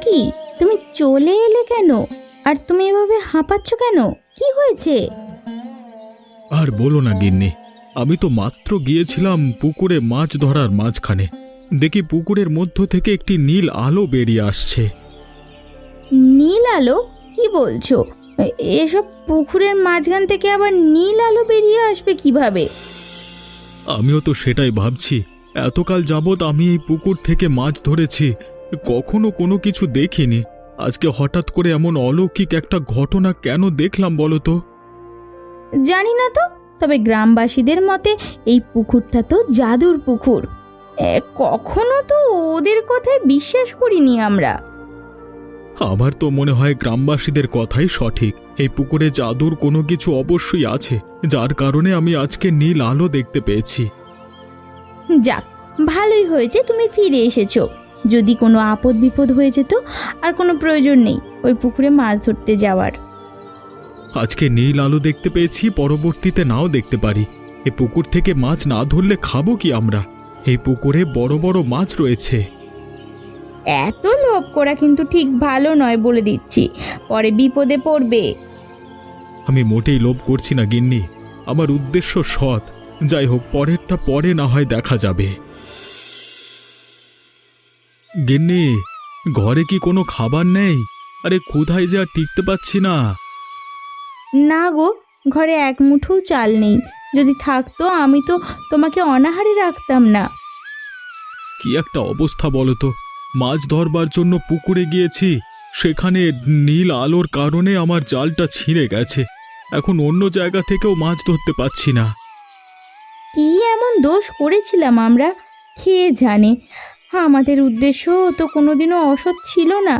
কি, তুমি চলে এলে কেন? আর তুমি এভাবে হাঁপাচ্ছ কেন? কি হয়েছে? আর বলো না গিন্নি, আমি তো মাত্র গিয়েছিলাম পুকুরে মাছ ধরার মাঝখানে। দেখি পুকুরের মধ্য থেকে একটি নীল আলো বেরিয়ে আসছে। নীল আলো? কি বলছো? এসব পুকুরের মাঝখান থেকে আবার নীল আলো বেরিয়ে আসবে কিভাবে? আমিও তো সেটাই ভাবছি। এতকাল যাবৎ আমি এই পুকুর থেকে মাছ ধরেছি, কখনো কোনো কিছু দেখিনি। আজকে হঠাৎ করে এমন অলৌকিক একটা ঘটনা কেন দেখলাম বলো তো? জানি না তো, তবে গ্রামবাসীদের মতে এই পুকুরটা তো জাদুর পুকুর। কখনো তো ওদের কথায় বিশ্বাস করিনি আমরা। আমার তো মনে হয় গ্রামবাসীদের কথাই সঠিক। এই পুকুরে জাদুর কোনো কিছু অবশ্যই আছে, যার কারণে আমি আজকে নীল আলো দেখতে পেয়েছি। যাক, ভালোই হয়েছে তুমি ফিরে এসেছো। যদি কোনো আপদ বিপদ হয়ে যেত আর কোনো প্রয়োজন নেই ওই পুকুরে মাছ ধরতে যাওয়ার। আজকে নীল আলো দেখতে পেয়েছি, পরবর্তীতে নাও দেখতে পারি। এই পুকুর থেকে মাছ না ধরলে খাবো কি আমরা? এই পুকুরে বড় বড় মাছ রয়েছে। এত লোভ করা কিন্তু ঠিক ভালো নয়, বলে দিচ্ছি, পরে বিপদে পড়বে। আমি মোটেই লোভ করছি না গিন্নি, আমার উদ্দেশ্য সৎ। যাই হোক, পরেরটা পরে না হয় দেখা যাবে। গিন্নি, ঘরে কি কোনো খাবার নেই? আরে ক্ষুধায় যে আর টিকতে পারছি না। না গো, ঘরে এক মুঠো চাল নেই। যদি থাকতো আমি তো তোমাকে অনাহারে রাখতাম না। কি একটা অবস্থা বলো তো! মাছ ধরবার জন্য পুকুরে গিয়েছি, সেখানে নীল আলোর কারণে আমার জালটা ছিঁড়ে গেছে। এখন অন্য জায়গা থেকেও মাছ ধরতে পারছি না। কি এমন দোষ করেছিলাম আমরা, খেয়ে জানে। আমাদের উদ্দেশ্য তো কোনোদিনও অসৎ ছিল না।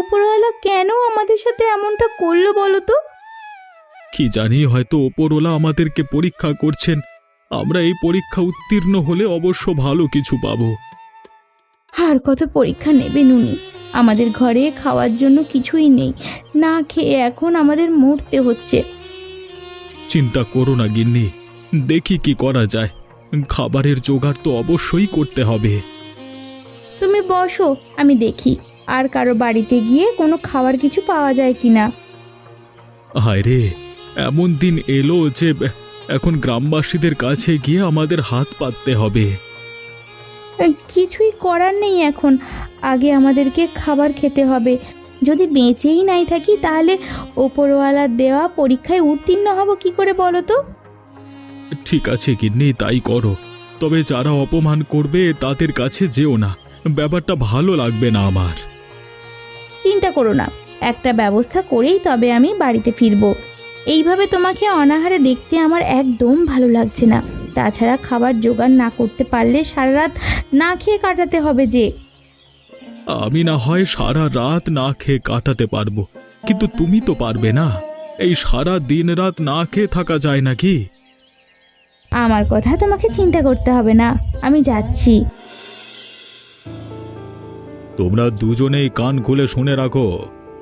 উপরওয়ালা কেন আমাদের সাথে এমনটা করলো বলো তো? কি জানি, হয়তো ওপরওয়ালা আমাদেরকে পরীক্ষা করছেন। আমরা এই পরীক্ষা উত্তীর্ণ হলে অবশ্য ভালো কিছু পাবো। আর কত পরীক্ষা নেবে নুনি? আমাদের ঘরে খাওয়ার জন্য কিছুই নেই, না খেয়ে এখন আমাদের মরতে হচ্ছে। চিন্তা করো না গিন্নি, দেখি কি করা যায়। খাবারের জোগাড় তো অবশ্যই করতে হবে। তুমি বসো, আমি দেখি আর কারো বাড়িতে গিয়ে কোনো খাবার কিছু পাওয়া যায় কিনা। হায় রে, এমন দিন এলো যে এখন গ্রামবাসীদের কাছে গিয়ে আমাদের হাত পাততে হবে। কিছুই করার নেই এখন, আগে আমাদেরকে খাবার খেতে হবে। যদি বেঁচেই নাই থাকি তাহলে ওপরওয়ালার দেওয়া পরীক্ষায় উত্তীর্ণ হব কি করে বলো তো? ঠিক আছে গিন্নি, তাই করো। তবে যারা অপমান করবে তাদের কাছে যেও না, ব্যাপারটা ভালো লাগবে না আমার। চিন্তা করো না, একটা ব্যবস্থা করেই তবে আমি বাড়িতে ফিরব। এইভাবে তোমাকে অনাহারে দেখতে আমার একদম ভালো লাগছে না। তাছাড়া খাবার জোগাড় না করতে পারলে সারা রাত না খেয়ে কাটাতে হবে যে। আমি না হয় সারা রাত না খেয়ে কাটাতে পারবো, কিন্তু তুমি তো পারবে না। এই সারা দিন রাত না খেয়ে থাকা যায় নাকি? আমার কথা তোমাকে চিন্তা করতে হবে না, আমি যাচ্ছি। তোমরা দুজনেই কান খুলে শুনে রাখো,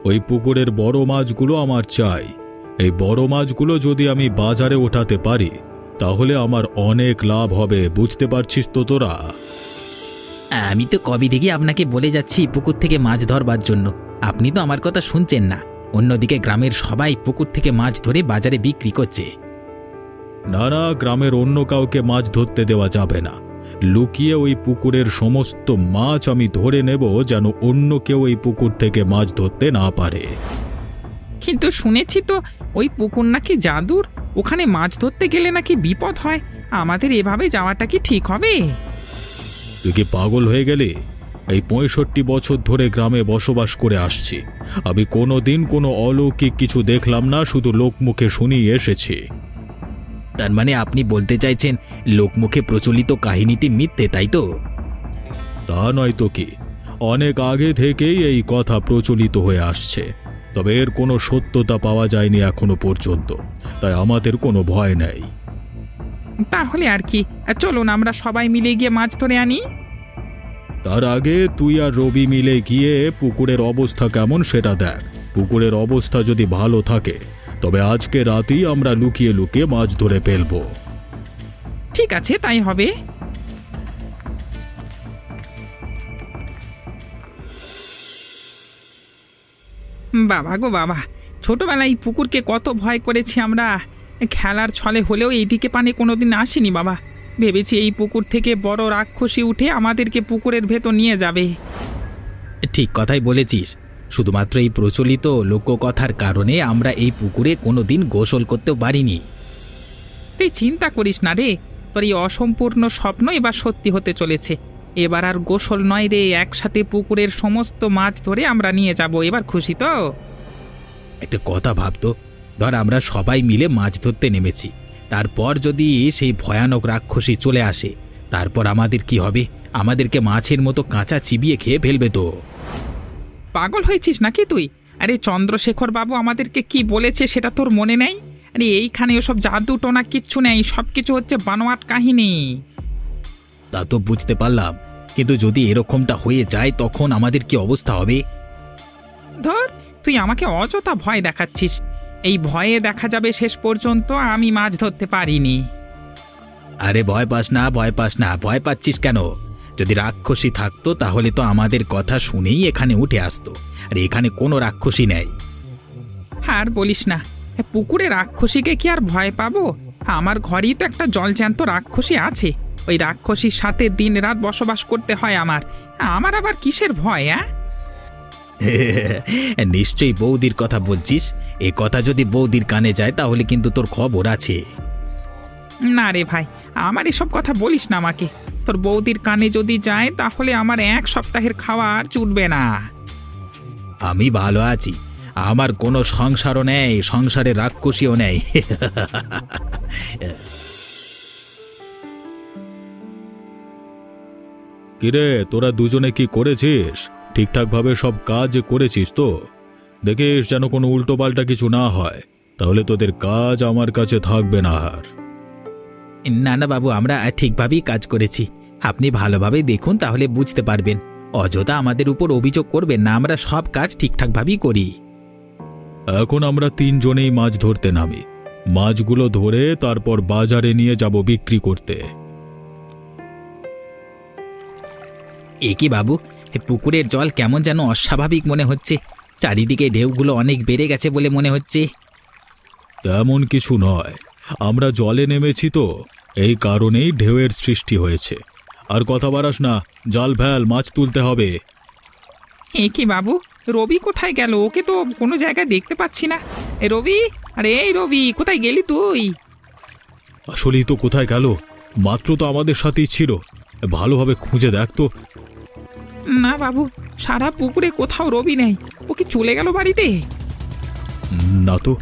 ওই পুকুরের বড় মাছগুলো আমার চাই। এই বড় মাছগুলো যদি আমি বাজারে ওঠাতে পারি তাহলে আমার অনেক লাভ হবে, বুঝতে পারছিস তো তোরা? আমি তো কবে থেকে আপনাকে বলে যাচ্ছি পুকুর থেকে মাছ ধরবার জন্য, আপনি তো আমার কথা শুনছেন না। অন্যদিকে গ্রামের সবাই পুকুর থেকে মাছ ধরে বাজারে বিক্রি করছে। না না, গ্রামের অন্য কাউকে মাছ ধরতে দেওয়া যাবে না। লুকিয়ে ওই পুকুরের সমস্ত মাছ আমি ধরে নেব, যেন অন্য কেউ এই পুকুর থেকে মাছ ধরতে না পারে। কিন্তু শুনেছি তো ওই পুকুর নাকি জাদুর, ওখানে মাছ ধরতে গেলে নাকি বিপদ হয়। আমাদের এভাবে যাওয়াটা কি ঠিক হবে? তুই কি পাগল হয়ে গেলি? এই ৬৫ বছর ধরে গ্রামে বসবাস করে আসছি, আমি কোনোদিন কোনো অলৌকিক কিছু দেখলাম না, শুধু লোকমুখে শুনিয়ে এসেছি। তার মানে আপনি বলতে চাইছেন লোকমুখে প্রচলিত কাহিনীটি মিথ্যে, তাই তো? তা নয় তো কি, অনেক আগে থেকেই এই কথা প্রচলিত হয়ে আসছে, তবে এর কোনো সত্যতা পাওয়া যায়নি এখনো পর্যন্ত, তাই আমাদের কোনো ভয় নেই। তাহলে আর কি, চলুন আমরা সবাই মিলে গিয়ে মাছ ধরে আনি। তার আগে তুই আর রবি মিলে গিয়ে পুকুরের অবস্থা কেমন সেটা দেখ। পুকুরের অবস্থা যদি ভালো থাকে তবে আজকে রাতেই আমরা লুকিয়ে লুকিয়ে মাছ ধরে ফেলবো। ঠিক আছে, তাই হবে। বাবা গো বাবা, ছোটবেলায় এই পুকুরকে কত ভয় করেছি আমরা। খেলার ছলে হলেও এইদিকে পানি কোনোদিন আসেনি বাবা। ভেবেছি এই পুকুর থেকে বড় রাক্ষসী উঠে আমাদেরকে পুকুরের ভেতর নিয়ে যাবে। ঠিক কথাই বলেছিস। শুধুমাত্র এই প্রচলিত লোককথার কারণে আমরা এই পুকুরে কোনোদিন গোসল করতেও পারিনি। তুই চিন্তা করিস না রে, তোর এই অসম্পূর্ণ স্বপ্ন এবার সত্যি হতে চলেছে। এবার আর গোসল নয় রে, একসাথে পুকুরের সমস্ত মাছ ধরে আমরা নিয়ে যাব। এবার খুশি তো? একটা কথা ভাবতো, ধর আমরা সবাই মিলে মাছ ধরতে নেমেছি, তারপর যদি সেই ভয়ানক রাক্ষসী চলে আসে, তারপর আমাদের কি হবে? আমাদেরকে মাছের মতো কাঁচা চিবিয়ে খেয়ে ফেলবে তো। পাগল হয়েছিস নাকি তুই? আরে চন্দ্রশেখর বাবু আমাদেরকে কি বলেছে সেটা তোর মনে নেই? আরে এইখানে ওসব জাদু টোনা কিচ্ছু নেই, সব কিছু হচ্ছে বানোয়াট কাহিনী। তা তো বুঝতে পারলাম, কিন্তু যদি এরকমটা হয়ে যায় তখন আমাদের কি অবস্থা হবে? ধর, তুই আমাকে অযথা ভয় দেখাচ্ছিস। এই ভয়ে দেখা যাবে শেষ পর্যন্ত আমি মাছ ধরতে পারিনি। আরে ভয় পাস না, ভয় পাস না, ভয় পাচ্ছিস কেন? যদি রাক্ষসী থাকতো তাহলে তো আমাদের কথা শুনেই এখানে উঠে আসতো, আর এখানে কোনো রাক্ষসী নেই। আর বলিস না, পুকুরে রাক্ষসীকে কি আর ভয় পাবো? আমার ঘরেই তো একটা জলজ্যান্ত রাক্ষসী আছে। ওই রাক্ষসীর সাথে দিন রাত বসবাস করতে হয় আমার। আমার আবার কিসের ভয়? নিশ্চয়ই বৌদির কথা বলছিস। এ কথা যদি বৌদির কানে যায় তাহলে কিন্তু তোর খবর আছে। না রে ভাই, আমার এসব কথা বলিস না আমাকে। তোর বৌদির কানে যদি যায় তাহলে আমার এক সপ্তাহের খাওয়া আর জুটবে না। আমি ভালো আছি, আমার কোনো সংসারও নেই, সংসারে রাক্ষসীও নেই। কিরে, তোরা দুজনে কি করেছিস? ঠিকঠাকভাবে সব কাজ করেছিস তো? দেখিস যেন কোনো উল্টোপাল্টা কিছু না হয়, তাহলে তোদের কাজ আমার কাছে থাকবে না আর। না না বাবু, আমরা ঠিকভাবেই কাজ করেছি। আপনি ভালোভাবে দেখুন, তাহলে বুঝতে পারবেন। অযথা আমাদের উপর অভিযোগ করবেন না, আমরা সব কাজ ঠিকঠাকভাবেই করি। এখন আমরা তিনজনেই মাছ ধরতে নামি। মাছগুলো ধরে তারপর বাজারে নিয়ে যাব বিক্রি করতে। এ কি বাবু, এ পুকুরের জল কেমন যেন অস্বাভাবিক মনে হচ্ছে। চারিদিকে ঢেউগুলো অনেক বেড়ে গেছে বলে মনে হচ্ছে। তেমন কিছু নয়, আমরা জলে নেমেছি তো, এই কারণেই ঢেউয়ের সৃষ্টি হয়েছে। আর কথা বাড়াস না, জাল ফেল, মাছ তুলতে হবে। এ কি বাবু, রবি কোথায় গেল? ওকে তো কোনো জায়গায় দেখতে পাচ্ছি না। এ রবি, আরে এই রবি, কোথায় গেলি তুই? আসলেই তো কোথায় গেল? মাত্র তো আমাদের সাথেই ছিল, ভালোভাবে খুঁজে দেখ তো। না বাবু, সারা পুকুরে কোথাও রবি নেই। ও কি চলে গেল বাড়িতে? না তো,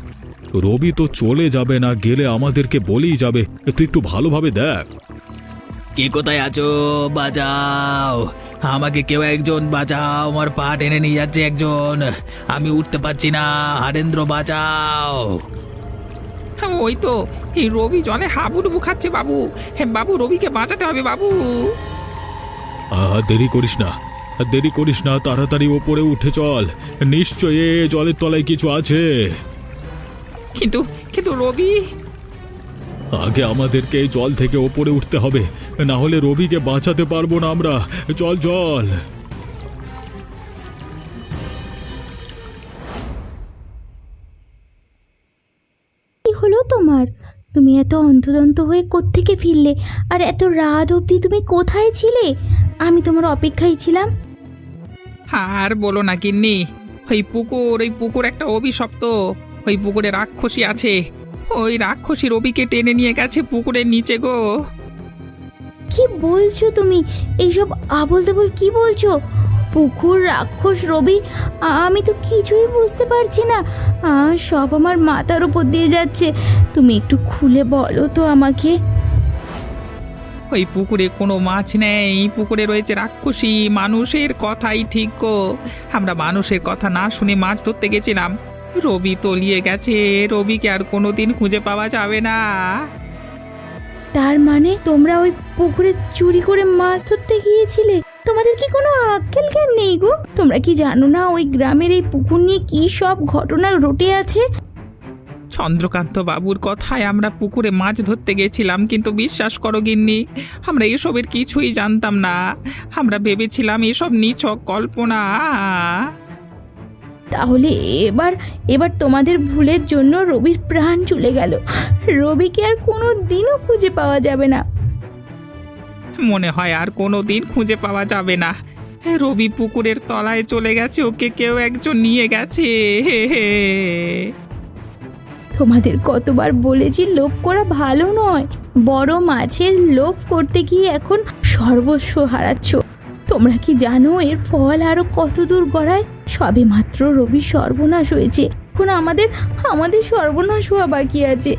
রবি তো চলে যাবে না, গেলে আমাদেরকে বলেই যাবে। তুই একটু ভালোভাবে দেখ। কে কোথায় আছো? বাঁচাও আমাকে, কেউ একজন বাঁচাও, আমার পা টেনে নিয়ে যাচ্ছে একজন, আমি উঠতে পারছি না। হারেন্দ্র বাঁচাও। হ্যাঁ, ওই তো এই রবি জলে হাবুডুবু খাচ্ছে বাবু। হ্যাঁ বাবু, রবিকে বাঁচাতে হবে বাবু। দেরি করিস না, দেরি করিস না, তাড়াতাড়ি ওপরে উঠে চল। নিশ্চয়ই এ জলের তলায় কিছু আছে। কিন্তু কিন্তু রবি, আগে আমাদেরকে এই জল থেকে ওপরে উঠতে হবে, না হলে রবিকে বাঁচাতে পারবো না আমরা। চল চল। কি হলো তোমার? তুমি এত অন্তদন্ত হয়ে কোত্থেকে ফিরলে? আর এত রাত অবধি তুমি কোথায় ছিলে? আমি তোমার অপেক্ষায় ছিলাম। আর বলো না গিন্নি, ওই পুকুর একটা অভিশপ্ত। ওই পুকুরে রাক্ষসী আছে। ওই রাক্ষসী রবিকে টেনে নিয়ে গেছে পুকুরের নিচে গো। কি বলছো তুমি? এইসব আবোল তাবোল কি বলছো? পুকুর, রাক্ষস, রবি, আমি তো কিছুই বুঝতে পারছি না। সব আমার মাথার উপর দিয়ে যাচ্ছে। তুমি একটু খুলে বলো তো আমাকে। ওই পুকুরে কোনো মাছ নেই, পুকুরে রয়েছে রাক্ষসী। মানুষের কথাই ঠিক গো। আমরা মানুষের কথা না শুনে মাছ ধরতে গেছিলাম। রবি তলিয়ে গেছে, রবিকে আর কোনোদিন খুঁজে পাওয়া যাবে না। তার মানে তোমরা ওই পুকুরে চুরি করে মাছ ধরতে গিয়েছিলে? তোমাদের কি কোনো আক্কেল জ্ঞান নেই গো? তোমরা কি জানো না ওই গ্রামের এই পুকুর নিয়ে কি সব ঘটনা ঘটে আছে? চন্দ্রকান্ত বাবুর কথায় আমরা পুকুরে মাছ ধরতে গেছিলাম, কিন্তু বিশ্বাস করো গিন্নি, আমরা এসবের কিছুই জানতাম না। আমরা ভেবেছিলাম এসব নিছক কল্পনা। তাহলে এবার এবার তোমাদের ভুলের জন্য রবির প্রাণ চলে গেল। রবিকে আর কোনো দিনও খুঁজে পাওয়া যাবে না। মনে হয় আর কোনো দিন খুঁজে পাওয়া যাবে না। রবি পুকুরের তলায় চলে গেছে, ওকে কেউ একজন নিয়ে গেছে। তোমাদের কতবার বলেছি লোভ করা ভালো নয়। বড় মাছের লোভ করতে গিয়ে এখন সর্বস্ব হারাচ্ছ। তোমরা কি জানো এর ফল আরো কত দূর গড়ায়? সবে মাত্র রবি সর্বনাশ হয়েছে, এখন আমাদের আমাদের সর্বনাশ হওয়া বাকি আছে।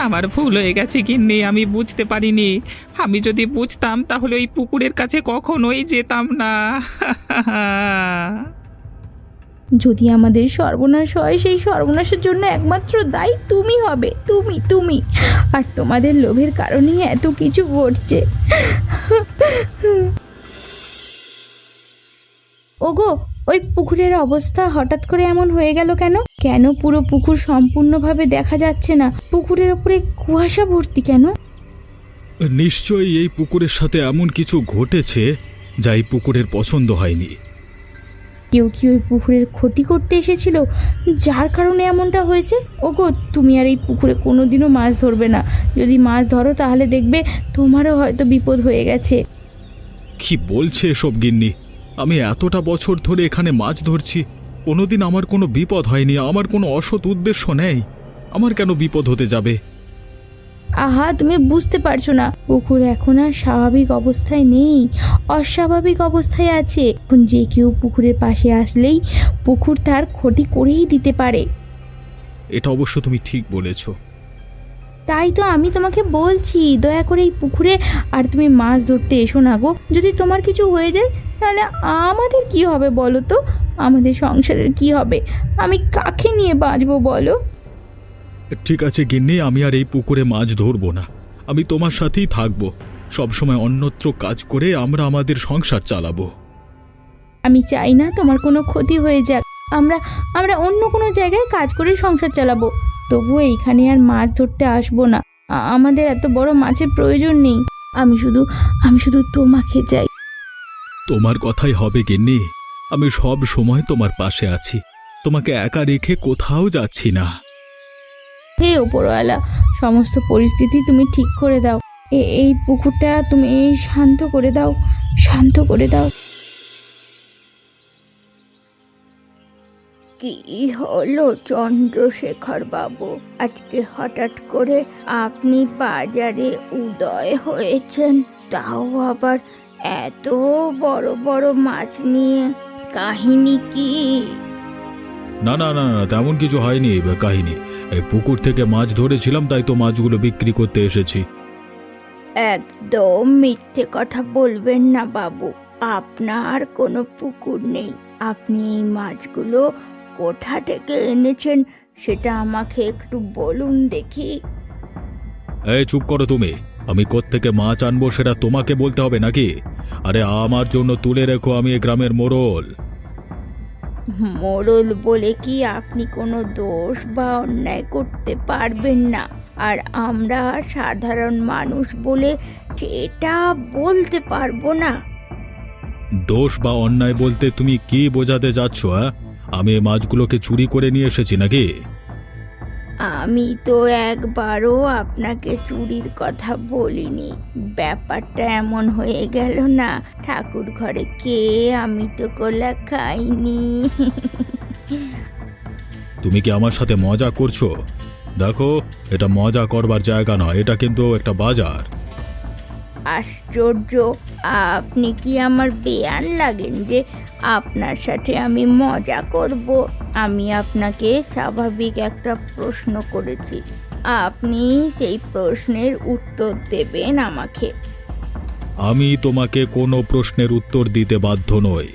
আমার ভুল হয়ে গেছে গিন্নি, আমি বুঝতে পারিনি। আমি যদি বুঝতাম তাহলে ওই পুকুরের কাছে কখনোই যেতাম না। যদি আমাদের সর্বনাশ হয়, সেই সর্বনাশের জন্য একমাত্র দায়ী তুমি হবে। তুমি আর তোমাদের লোভের কারণেই এত কিছু ঘটছে। ওগো, ওই পুকুরের অবস্থা হঠাৎ করে এমন হয়ে গেল কেন? কেন পুরো পুকুর সম্পূর্ণভাবে দেখা যাচ্ছে না? পুকুরের ওপরে কুয়াশা ভর্তি কেন? নিশ্চয়ই এই পুকুরের সাথে এমন কিছু ঘটেছে যা এই পুকুরের পছন্দ হয়নি। কেউ কি ওই পুকুরের ক্ষতি করতে এসেছিল, যার কারণে এমনটা হয়েছে? ওগো, তুমি আর এই পুকুরে কোনোদিনও মাছ ধরবে না। যদি মাছ ধরো তাহলে দেখবে তোমারও হয়তো বিপদ হয়ে গেছে। কি বলছে এসব গিন্নি? আমি এতটা বছর ধরে এখানে মাছ ধরছি, কোনোদিন আমার কোনো বিপদ হয়নি, আমার কোনো অসৎ উদ্দেশ্য নেই। আমার কেন বিপদ হতে যাবে? আহা, তুমি বুঝতে পারছো না, পুকুর এখন আর স্বাভাবিক অবস্থায় নেই, অস্বাভাবিক অবস্থায় আছে। এখন যে কেউ পুকুরের পাশে আসলেই পুকুর তার ক্ষতি করেই দিতে পারে। এটা অবশ্য তুমি ঠিক বলেছ। তাই তো আমি তোমাকে বলছি, দয়া করে এই পুকুরে আর তুমি মাছ ধরতে এসো না গো। যদি তোমার কিছু হয়ে যায় তাহলে আমাদের কি হবে বলো তো? আমাদের সংসারের কি হবে? আমি কাকে নিয়ে বাঁচবো বলো? ঠিক আছে গিন্নি, আমি আর এই পুকুরে মাছ ধরবো না। আমি তোমার সাথেই থাকবো, সবসময় অন্যত্র কাজ করে আমরা আমাদের সংসার চালাবো। আমি চাই না তোমার কোনো ক্ষতি হয়ে যাক। আমরা আমরা অন্য কোনো জায়গায় কাজ করে সংসার চালাবো, তবুও এইখানে আর মাছ ধরতে আসবো না। আমাদের এত বড় মাছের প্রয়োজন নেই। আমি শুধু তোমাকে চাই। তোমার কথাই হবে গিন্নি, আমি সব সময় তোমার পাশে আছি, তোমাকে একা রেখে কোথাও যাচ্ছি না। হে ওপরওয়ালা, সমস্ত পরিস্থিতি তুমি ঠিক করে দাও। এই পুকুরটা তুমি শান্ত করে দাও, শান্ত করে দাও। কি হলো চন্দ্রশেখর বাবু, আজকে হঠাৎ করে আপনি বাজারে উদয় হয়েছেন, তাও আবার এত বড় বড় মাছ নিয়ে? কাহিনী কি? না না না না, তেমন কিছু হয়নি কাহিনী। এই পুকুর থেকে মাছ ধরেছিলাম, তাই তো মাছগুলো বিক্রি করতে এসেছি। একদম মিথ্যে কথা বলবেন না বাবু, আপনার কোনো পুকুর নেই। আপনি এই মাছগুলো কোথা থেকে এনেছেন সেটা আমাকে একটু বলুন দেখি। এই চুপ করো তুমি, আমি কোত্থেকে মাছ আনবো সেটা তোমাকে বলতে হবে নাকি? আরে আমার জন্য তুলে রেখো, আমি এই গ্রামের মোড়ল। মোড়ল বলে কি আপনি কোনো দোষ বা অন্যায় করতে পারবেন না? আর আমরা সাধারণ মানুষ বলে সেটা বলতে পারবো না? দোষ বা অন্যায় বলতে তুমি কি বোঝাতে যাচ্ছ? আমি এই মাছগুলোকে চুরি করে নিয়ে এসেছি নাকি? আমি তো একবারও আপনাকে চুরির কথা বলিনি। ব্যাপারটা এমন হয়ে গেল না, ঠাকুর ঘরে কে, আমি তো কোলা খাইনি। তুমি কি আমার সাথে মজা করছো? দেখো, এটা মজা করবার জায়গা নয়, এটা কিন্তু একটা বাজার। আশ্চর্য, আপনি কি আমার বেয়ান লাগেন যে আপনার সাথে আমি মজা করব? আমি আপনাকে স্বাভাবিক একটা প্রশ্ন করেছি, আপনি সেই প্রশ্নের উত্তর দেবেন আমাকে। আমি তোমাকে কোনো প্রশ্নের উত্তর দিতে বাধ্য নই।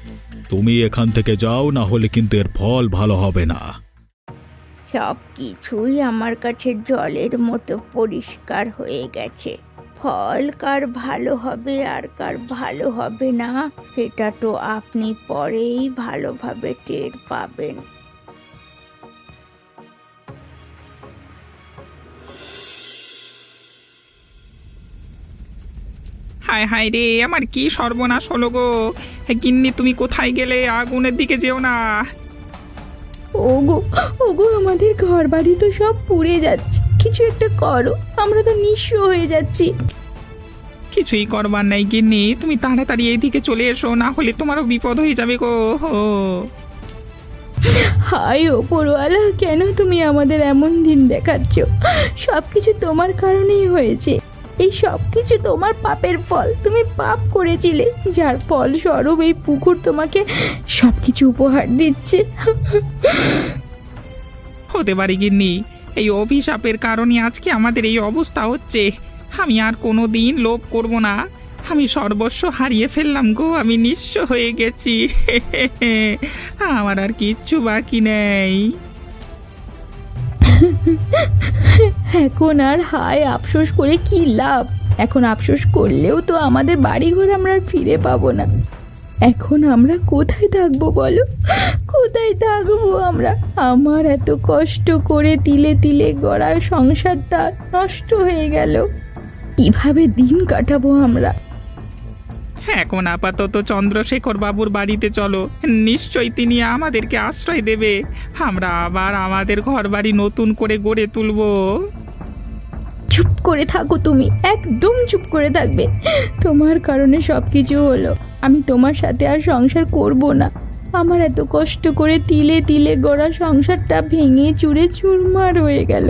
তুমি এখান থেকে যাও, না হলে কিন্তু এর ফল ভালো হবে না। সব কিছুই আমার কাছে জলের মতো পরিষ্কার হয়ে গেছে। ফল কার ভালো হবে আর কার ভালো হবে না সেটা তো আপনি পরেই ভালোভাবে টের পাবেন। হায় হায় রে, আমার কি সর্বনাশ হলো গো! গিন্নি তুমি কোথায় গেলে? আগুনের দিকে যেও না। ওগো ওগো, আমাদের ঘর বাড়ি তো সব পুড়ে যাচ্ছে, কিছু একটা করো, আমরা তো নিঃস্ব হয়ে যাচ্ছি। কিছুই করবার নাই গিন্নি, তুমি তাড়াতাড়ি এইদিকে চলে এসো, না হলে তোমারও বিপদ হয়ে যাবে গো। হায় ওপরওয়ালা, কেন তুমি আমাদের এমন দিন দেখাচ্ছ? সব কিছু তোমার কারণেই হয়েছে, এই সব কিছু তোমার পাপের ফল। তুমি পাপ করেছিলে, যার ফল স্বরূপ এই পুকুর তোমাকে সব কিছু উপহার দিচ্ছে। হতে পারে গিন্নি, এই অভিশাপের কারণে আজকে আমাদের এই অবস্থা হচ্ছে। আমি আর কোনো দিন লোভ করব না। আমি সর্বস্ব হারিয়ে ফেললাম গো, আমি নিঃস্ব হয়ে গেছি। আমার আর কিচ্ছু বাকি নেই। এখন আর হায় আফসোস করে কি লাভ? এখন আফসোস করলেও তো আমাদের বাড়িঘর আমরা আর ফিরে পাবো না। এখন আমরা কোথায় থাকবো বলো? কোথায় থাকবো আমরা? আমার এত কষ্ট করে তিলে তিলে গড়া সংসারটা নষ্ট হয়ে গেল। কিভাবে দিন কাটাবো আমরা? এখন আপাতত চন্দ্রশেখর বাবুর বাড়িতে চলো, নিশ্চয়ই তিনি আমাদেরকে আশ্রয় দেবে। আমরা আবার আমাদের ঘরবাড়ি নতুন করে গড়ে তুলবো। চুপ করে থাকো তুমি, একদম চুপ করে থাকবে। তোমার কারণে সব কিছু হলো। আমি তোমার সাথে আর সংসার করব না। আমার এত কষ্ট করে তিলে তিলে গড়া সংসারটা ভেঙে চুরে চুরমার হয়ে গেল।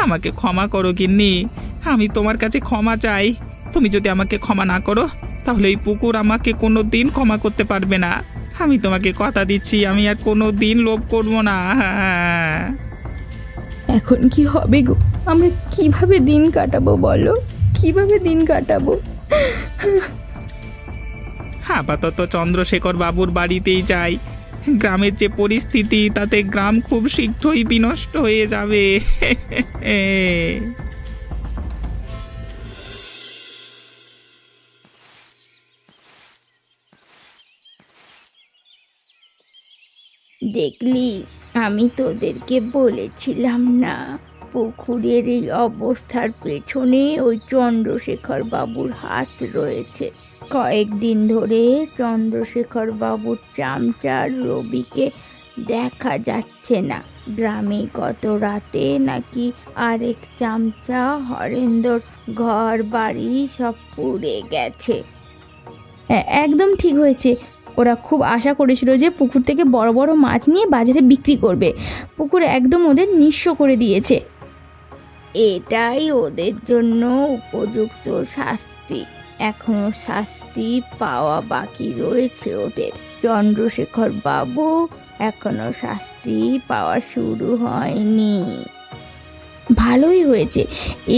আমাকে ক্ষমা করো গিন্নি, আমি তোমার কাছে ক্ষমা চাই। তুমি যদি আমাকে ক্ষমা না করো, তাহলে এই পুকুর আমাকে কোনো দিন ক্ষমা করতে পারবে না। আমি তোমাকে কথা দিচ্ছি, আমি আর কোনো দিন লোভ করবো না। এখন কি হবে গো? আমরা কিভাবে দিন কাটাবো বলো? কিভাবে দিন কাটাবো? আপাতত চন্দ্রশেখর বাবুর বাড়িতেই যাই। গ্রামের যে পরিস্থিতি, তাতে গ্রাম খুব শীঘ্রই বিনষ্ট হয়ে যাবে। দেখলি, আমি তোদেরকে বলেছিলাম না, পুকুরের এই অবস্থার পেছনে ওই চন্দ্রশেখর বাবুর হাত রয়েছে। কয়েকদিন ধরে চন্দ্রশেখর বাবুর চামচা রবিকে দেখা যাচ্ছে না। গ্রামে গত রাতে নাকি আরেক চামচা হরেন্দর ঘর বাড়ি সব পুড়ে গেছে। একদম ঠিক হয়েছে। ওরা খুব আশা করেছিল যে পুকুর থেকে বড় বড় মাছ নিয়ে বাজারে বিক্রি করবে। পুকুর একদম ওদের নিঃস্ব করে দিয়েছে। এটাই ওদের জন্য উপযুক্ত শাস্তি। এখনো শাস্তি পাওয়া বাকি রয়েছে ওদের। চন্দ্রশেখর বাবু এখনো শাস্তি পাওয়া শুরু হয়নি। ভালোই হয়েছে,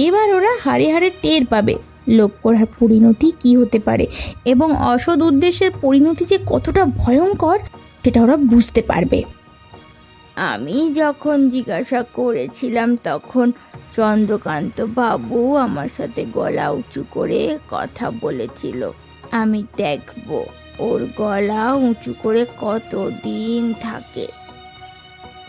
এবার ওরা হাড়ে হাড়ে টের পাবে লোভ করার পরিণতি কি হতে পারে এবং অসৎ উদ্দেশ্যের পরিণতি যে কতটা ভয়ঙ্কর সেটা ওরা বুঝতে পারবে। আমি যখন জিজ্ঞাসা করেছিলাম তখন চন্দ্রকান্ত বাবু আমার সাথে গলা উঁচু করে কথা বলেছিল। আমি দেখব ওর গলা উঁচু করে কতদিন থাকে।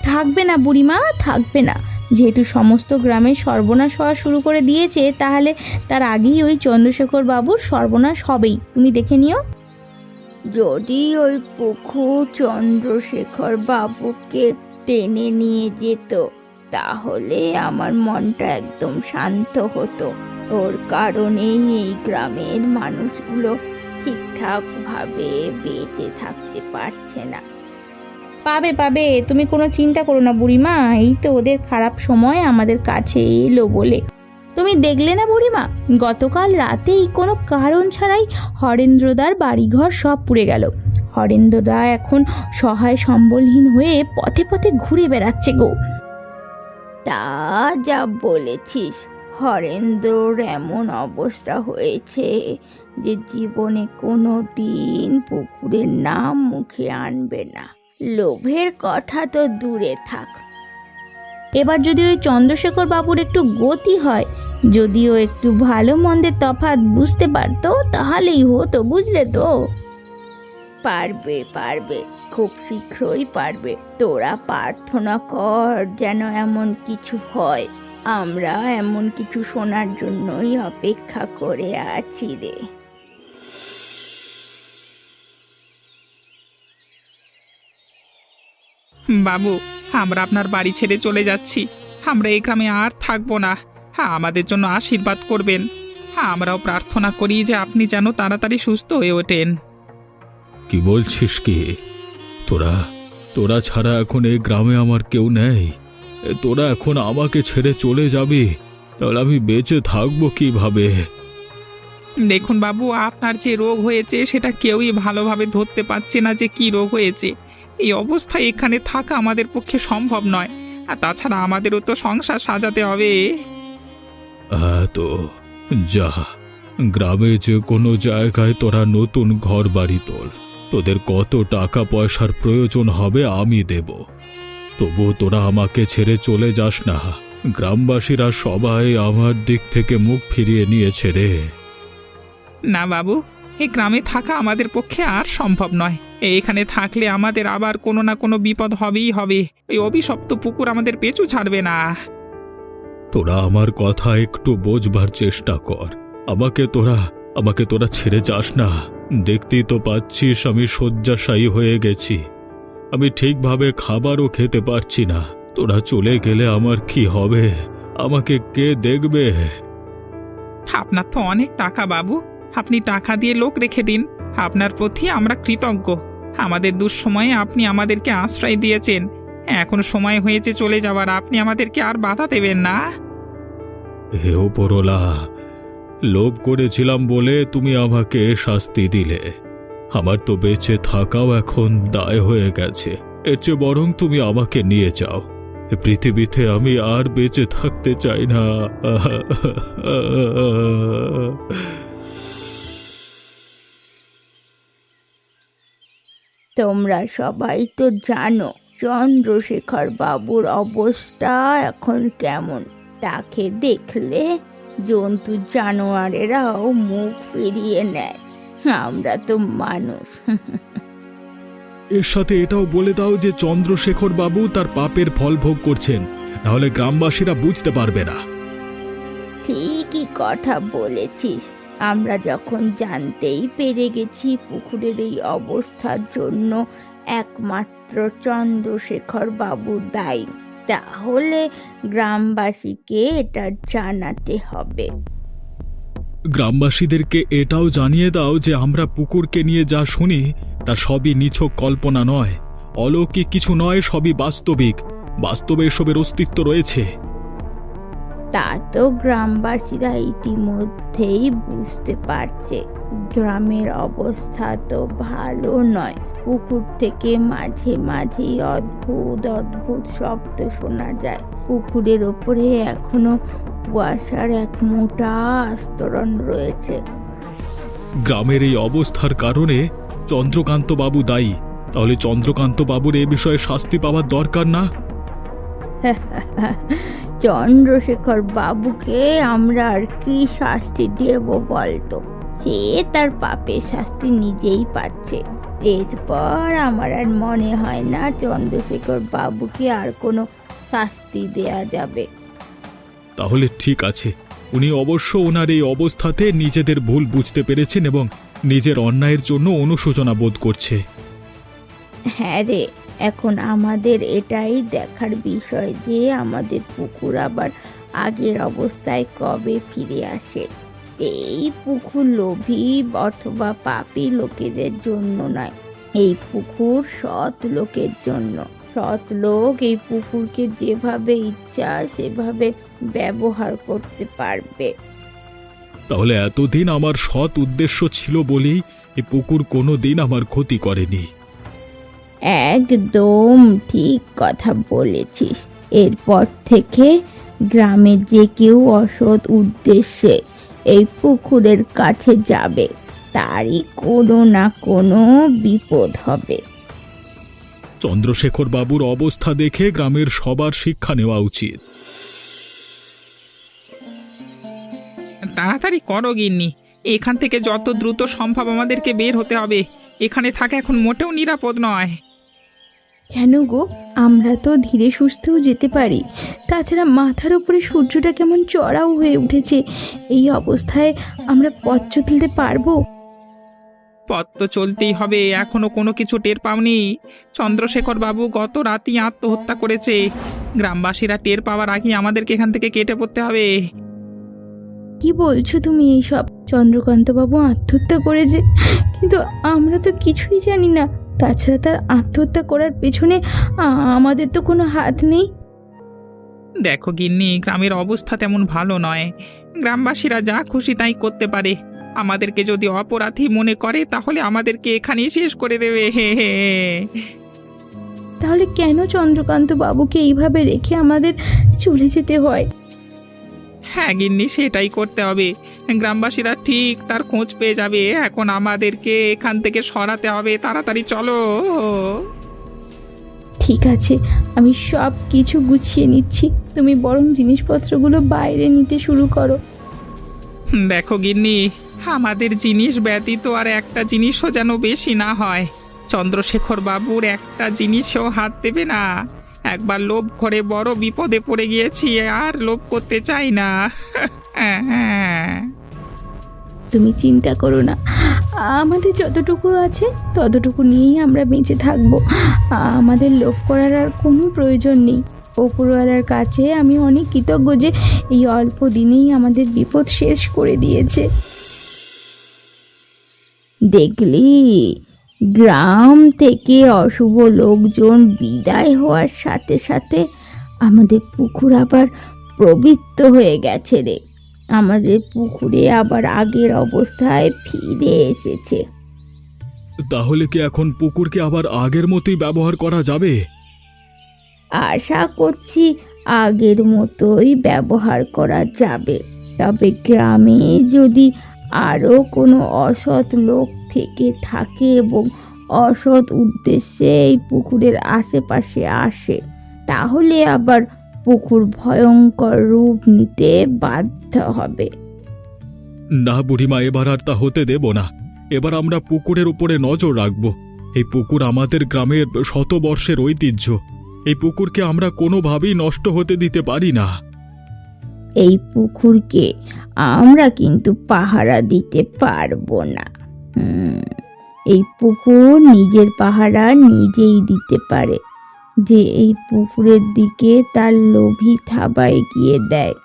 থাকবে না বুড়িমা, থাকবে না। যেহেতু সমস্ত গ্রামের সর্বনাশ হওয়া শুরু করে দিয়েছে, তাহলে তার আগেই ওই চন্দ্রশেখর বাবুর সর্বনাশ হবেই, তুমি দেখে নিও। যদি ওই পুকুর চন্দ্রশেখর বাবুকে টেনে নিয়ে যেত, তাহলে আমার মনটা একদম শান্ত হতো। ওর কারণেই এই গ্রামের মানুষগুলো ঠিকঠাক ভাবে বেঁচে থাকতে পারছে না। পাবে পাবে, তুমি কোনো চিন্তা করো না বুড়িমা। এই তো ওদের খারাপ সময় আমাদের কাছে এলো বলে। তুমি দেখলে না বুড়িমা, গতকাল রাতেই কোনো কারণ ছাড়াই হরেন্দ্রদার বাড়িঘর সব পুড়ে গেল। হরেন্দ্রদা এখন সহায় সম্বলহীন হয়ে পথে পথে ঘুরে বেড়াচ্ছে গো। তা যা বলেছিস, হরেন্দ্রর এমন অবস্থা হয়েছে যে জীবনে কোনো দিন পুকুরের নাম মুখে আনবে না। লোভের কথা তো দূরে থাক। এবার যদি ওই চন্দ্রশেখর বাবুর একটু গতি হয়, যদিও একটু ভালো মন্দের তফাৎ বুঝতে পারতো, তাহলেই হতো, বুঝলে তো? পারবে পারবে, খুব শীঘ্রই পারবে। তোরা প্রার্থনা কর যেন এমন কিছু হয়। আমরা এমন কিছু শোনার জন্যই অপেক্ষা করে আছি রে। বাবু, আমরা আপনার বাড়ি ছেড়ে চলে যাচ্ছি। আমরা এই গ্রামে আর থাকবো না। আমাদের জন্য আশীর্বাদ করবেন। আমরাও প্রার্থনা করি যে আপনি যেন তাড়াতাড়ি সুস্থ হয়ে ওঠেন। কি বলছিস কি? তোরা তোরা ছাড়া এখন এই গ্রামে আমার কেউ নেই। তোরা এখন আমাকে ছেড়ে চলে যাবি, তাহলে আমি বেঁচে থাকবো কিভাবে? দেখুন বাবু, আপনার যে রোগ হয়েছে সেটা কেউই ভালোভাবে ধরতে পারছে না যে কি রোগ হয়েছে। এই অবস্থায় এখানে থাকা আমাদের পক্ষে সম্ভব নয়। আর তাছাড়া আমাদেরও তো সংসার সাজাতে হবে। তো যা, গ্রামে যে কোনো জায়গায় তোরা নতুন ঘর বাড়ি তোল। তোদের কত টাকা পয়সার প্রয়োজন হবে আমি দেব, তবু তোরা আমাকে ছেড়ে চলে যাস না। গ্রামবাসীরা সবাই আমার দিক থেকে মুখ ফিরিয়ে নিয়েছে রে। না বাবু, এই গ্রামে থাকা আমাদের পক্ষে আর সম্ভব নয়। এখানে থাকলে আমাদের আবার কোনো না কোনো বিপদ হবেই হবে। ওই অভিশপ্ত পুকুর আমাদের পিছু ছাড়বে না। তোরা আমার কথা একটু বোঝবার চেষ্টা কর। আমাকে তোরা ছেড়ে যাস না। দেখতেই তো পাচ্ছিস আমি শয্যাশায়ী হয়ে গেছি। আমি ঠিকভাবে খাবারও খেতে পারছি না। তোরা চলে গেলে আমার কি হবে? আমাকে কে দেখবে? আপনার তো অনেক টাকা বাবু, আপনি টাকা দিয়ে লোক রেখে দিন। আপনার প্রতি আমরা কৃতজ্ঞ। আমাদের দুঃসময়ে আপনি আমাদেরকে আশ্রয় দিয়েছেন। এখন সময় হয়েছে চলে যাওয়ার, আপনি আমাদেরকে আর বাধা দেবেন না। হে ওপরওয়ালা, লোভ করেছিলাম বলে তুমি আমাকে শাস্তি দিলে। আমার তো বেঁচে থাকাও এখন দায় হয়ে গেছে। এর চেয়ে বরং তুমি আমাকে নিয়ে যাও। এ পৃথিবীতে আমি আর বেঁচে থাকতে চাই না। তোমরা সবাই তো জানো চন্দ্রশেখর বাবুর অবস্থা এখন কেমন। তাকে দেখলে জন্তু জানোয়ারেরাও মুখ ফিরিয়ে নেয়। আমরা তো মানুষ। এর সাথে এটাও বলে দাও যে চন্দ্রশেখর বাবু তার পাপের ফল ভোগ করছেন, নাহলে গ্রামবাসীরা বুঝতে পারবে না। ঠিকই কথা বলেছিস। আমরা যখন জানতেই পেরে গেছি পুকুরের এই অবস্থার জন্য একমাত্র চন্দ্রশেখর বাবু দায়ী, তাহলে গ্রামবাসীকে এটা জানাতে হবে। গ্রামবাসীদেরকে এটাও জানিয়ে দাও যে আমরা পুকুরকে নিয়ে যা শুনি তা সবই নিছক কল্পনা নয়, অলৌকিক কিছু নয়, সবই বাস্তবিক। বাস্তবে এসবের অস্তিত্ব রয়েছে। তা তো গ্রামবাসীরা ইতিমধ্যেই বুঝতে পারছে। গ্রামের অবস্থা তো ভালো নয়। পুকুর থেকে মাঝে মাঝে অদ্ভুত অদ্ভুত শব্দ শোনা যায়। পুকুরের ওপরে এখনো কুয়াশার এক মোটা আস্তরণ রয়েছে। গ্রামের এই অবস্থার কারণে চন্দ্রকান্ত বাবু দায়ী। তাহলে চন্দ্রকান্ত বাবুর এ বিষয়ে শাস্তি পাওয়ার দরকার না? চন্দ্রশেখর বাবুকে আমরা আর কি শাস্তি দেব বলতো? সে তার পাপের শাস্তি নিজেই পাচ্ছে। এরপর আমার আর মনে হয় না চন্দ্রশেখর বাবুকে আর কোনো শাস্তি দেয়া যাবে। তাহলে ঠিক আছে, উনি অবশ্য ওনার এই অবস্থাতে নিজেদের ভুল বুঝতে পেরেছেন এবং নিজের অন্যায়ের জন্য অনুশোচনা বোধ করছে। হ্যাঁ রে, এখন আমাদের এটাই দেখার বিষয় যে আমাদের পুকুর আবার আগের অবস্থায় কবে ফিরে আসে। এই পুকুর লোভী অথবা পাপী লোকেদের জন্য নয়, এই পুকুর সৎ লোকের জন্য। সৎ লোক এই পুকুরকে যেভাবে ইচ্ছা সেভাবে ব্যবহার করতে পারবে। তাহলে এতদিন আমার সৎ উদ্দেশ্য ছিল বলেই এই পুকুর কোনোদিন আমার ক্ষতি করেনি। একদম ঠিক কথা বলেছিস। এরপর থেকে গ্রামে যে কেউ অসৎ উদ্দেশ্যে এই পুকুরের কাছে যাবে তারই কোনো না কোনো বিপদ হবে। চন্দ্রশেখর বাবুর অবস্থা দেখে গ্রামের সবার শিক্ষা নেওয়া উচিত। তাড়াতাড়ি করো গিন্নি, এখান থেকে যত দ্রুত সম্ভব আমাদেরকে বের হতে হবে। এখানে থাকা এখন মোটেও নিরাপদ নয়। কেন গো, আমরা তো ধীরে সুস্থেও যেতে পারি। তাছাড়া মাথার উপরে সূর্যটা কেমন চড়াও হয়ে উঠেছে। এই অবস্থায় আমরা পথ চলতে পারবো? পথ তো চলতেই হবে, এখনো কোনো কিছু টের পাওনি? চন্দ্রশেখর বাবু গত রাতেই আত্মহত্যা করেছে। গ্রামবাসীরা টের পাওয়ার আগে আমাদেরকে এখান থেকে কেটে পড়তে হবে। কি বলছো তুমি এইসব? চন্দ্রকান্তবাবু আত্মহত্যা করেছে, কিন্তু আমরা তো কিছুই জানি না। তাছাড়া তার আত্মহত্যা করার পেছনে আমাদের তো কোনো হাত নেই। দেখো গিন্নি, গ্রামের অবস্থা তেমন ভালো নয়। গ্রামবাসীরা যা খুশি তাই করতে পারে। আমাদেরকে যদি অপরাধী মনে করে তাহলে আমাদেরকে এখানেই শেষ করে দেবে। হে হে। তাহলে কেন চন্দ্রকান্ত বাবুকে এইভাবে রেখে আমাদের চলে যেতে হয়? হ্যাঁ গিন্নি, সেটাই করতে হবে। গ্রামবাসীরা ঠিক তার খোঁজ পেয়ে যাবে। এখন আমাদেরকে এখান থেকে সরাতে হবে, তাড়াতাড়ি চলো। ঠিক আছে, আমি সব কিছু গুছিয়ে নিচ্ছি, তুমি বরং জিনিসপত্রগুলো বাইরে নিতে শুরু করো। দেখো গিন্নি, আমাদের জিনিস ব্যতীত আর একটা জিনিসও যেন বেশি না হয়। চন্দ্রশেখর বাবুর একটা জিনিসও হাত দেবে না। একবার লোভ করে বড় বিপদে পড়ে গিয়েছি, আর লোভ করতে চাই না। তুমি চিন্তা করো না, আমাদের যতটুকু আছে ততটুকু নিয়েই আমরা বেঁচে থাকবো। আমাদের লোভ করার আর কোনো প্রয়োজন নেই। ওপরওয়ালার কাছে আমি অনেক কৃতজ্ঞ যে এই অল্প দিনেই আমাদের বিপদ শেষ করে দিয়েছে। দেখলি, গ্রাম থেকে অশুভ লোকজন বিদায় হওয়ার সাথে সাথে আমাদের পুকুর আবার পবিত্র হয়ে গেছে রে। আমাদের পুকুরে আবার আগের অবস্থায় ফিরে এসেছে। তাহলে কি এখন পুকুরকে আবার আগের মতোই ব্যবহার করা যাবে? আশা করছি আগের মতোই ব্যবহার করা যাবে। তবে গ্রামে যদি আরও কোনো অসৎ লোক থেকে থাকে এবং অসৎ উদ্দেশ্যে এই পুকুরের আশেপাশে আসে, তাহলে আবার পুকুর ভয়ঙ্কর রূপ নিতে বাধ্য হবে। না বুড়িমা, এবার আর তা হতে দেব না। এবার আমরা পুকুরের উপরে নজর রাখব। এই পুকুর আমাদের গ্রামের শতবর্ষের ঐতিহ্য। এই পুকুরকে আমরা কোনোভাবেই নষ্ট হতে দিতে পারি না। এই পুকুরকে আমরা কিন্তু পাহারা দিতে পারবো না। এই পুকুর নিজের পাহারা নিজেই দিতে পারে। যে এই পুকুরের দিকে তার লোভী থাবা এগিয়ে দেয়,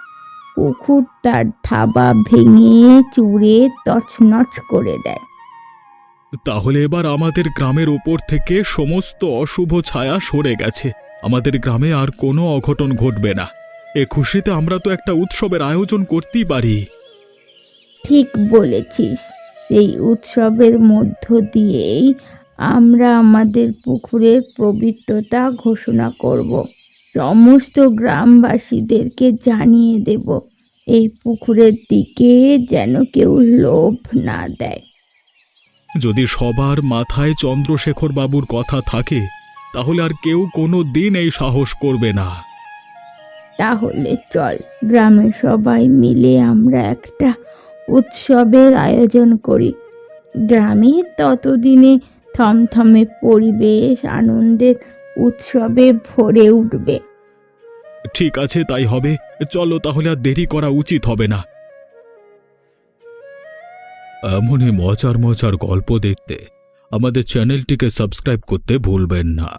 পুকুর তার থাবা ভেঙে চুরে তছনছ করে দেয়। তাহলে এবার আমাদের গ্রামের উপর থেকে সমস্ত অশুভ ছায়া সরে গেছে। আমাদের গ্রামে আর কোনো অঘটন ঘটবে না। এ খুশিতে আমরা তো একটা উৎসবের আয়োজন করতেই পারি। ঠিক বলেছিস। এই উৎসবের মধ্য দিয়েই আমরা আমাদের পুকুরের পবিত্রতা ঘোষণা করব। সমস্ত গ্রামবাসীদেরকে জানিয়ে দেব এই পুকুরের দিকে যেন কেউ লোভ না দেয়। যদি সবার মাথায় চন্দ্রশেখর বাবুর কথা থাকে, তাহলে আর কেউ কোনো দিন এই সাহস করবে না। তাহলে চল, গ্রামের সবাই মিলে আমরা একটা উৎসবের আয়োজন করি। গ্রামে ততদিনে থমথমে পরিবেশ আনন্দের উৎসবে ভরে উঠবে। ঠিক আছে, তাই হবে। চলো তাহলে, আর দেরি করা উচিত হবে না। এমনই মজার মজার গল্প দেখতে আমাদের চ্যানেলটিকে সাবস্ক্রাইব করতে ভুলবেন না।